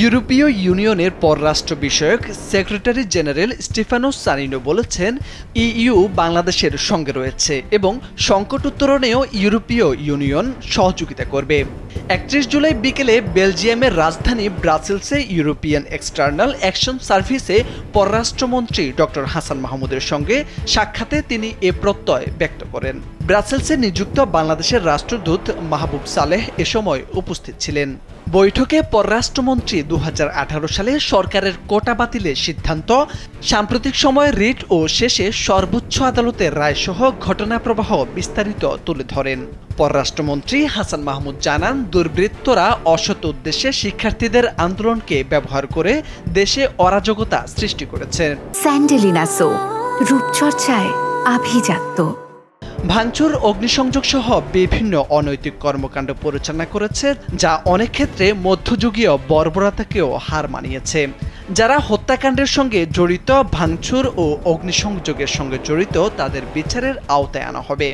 ইউরোপীয় ইউনিয়নের পররাষ্ট্র বিষয়ক সেক্রেটারি জেনারেল স্টিফানোস সানিনো বলেছেন, ইইউ বাংলাদেশের সঙ্গে রয়েছে এবং সংকট উত্তরণেও ইউরোপীয় ইউনিয়ন সহযোগিতা করবে। ৩১ জুলাই বিকেলে বেলজিয়ামের রাজধানী ব্রাসেলসে ইউরোপিয়ান এক্সটার্নাল অ্যাকশন সার্ভিসে পররাষ্ট্রমন্ত্রী ডক্টর হাসান মাহমুদের সঙ্গে সাক্ষাতে তিনি এ প্রত্যয় ব্যক্ত করেন। ব্রাসেলসে নিযুক্ত বাংলাদেশের রাষ্ট্রদূত মাহবুব সালেহ এ সময় উপস্থিত ছিলেন। বৈঠকে পররাষ্ট্রমন্ত্রী ২০১৮ সালে সরকারের কোটা বাতিলের সিদ্ধান্ত, সাম্প্রতিক সময়ে রিট ও শেষে সর্বোচ্চ আদালতের রায়সহ ঘটনাপ্রবাহ বিস্তারিত তুলে ধরেন। পররাষ্ট্রমন্ত্রী হাসান মাহমুদ জানান, দুর্বৃত্তরা অসৎ উদ্দেশ্যে শিক্ষার্থীদের আন্দোলনকে ব্যবহার করে দেশে অরাজকতা সৃষ্টি করেছে। স্যান্ডেলিনা সো, রূপচর্চায় আভিজাত্য। ভাঙচুর, অগ্নিসংযোগ সহ বিভিন্ন অনৈতিক কর্মকাণ্ড পরিচালনা করেছে, যা অনেক ক্ষেত্রে মধ্যযুগীয় বর্বরতাকেও হার মানিয়েছে। যারা হত্যাকাণ্ডের সঙ্গে জড়িত, ভাঙচুর ও অগ্নিসংযোগের সঙ্গে জড়িত, তাদের বিচারের আওতায় আনা হবে।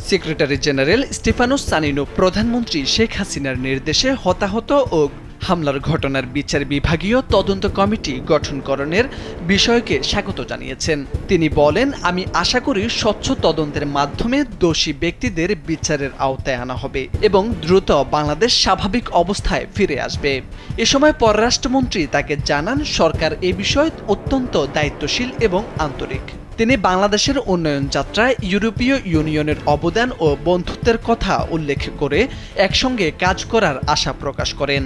সেক্রেটারি জেনারেল স্টিফানোস সানিনো প্রধানমন্ত্রী শেখ হাসিনার নির্দেশে হতাহত ও হামলার ঘটনার বিচার বিভাগীয় তদন্ত কমিটি গঠনকরণের বিষয়কে স্বাগত জানিয়েছেন। তিনি বলেন, আমি আশা করি স্বচ্ছ তদন্তের মাধ্যমে দোষী ব্যক্তিদের বিচারের আওতায় আনা হবে এবং দ্রুত বাংলাদেশ স্বাভাবিক অবস্থায় ফিরে আসবে। এ সময় পররাষ্ট্রমন্ত্রী তাকে জানান, সরকার এ বিষয়ে অত্যন্ত দায়িত্বশীল এবং আন্তরিক। তিনি বাংলাদেশের উন্নয়ন যাত্রায় ইউরোপীয় ইউনিয়নের অবদান ও বন্ধুত্বের কথা উল্লেখ করে একসঙ্গে কাজ করার আশা প্রকাশ করেন।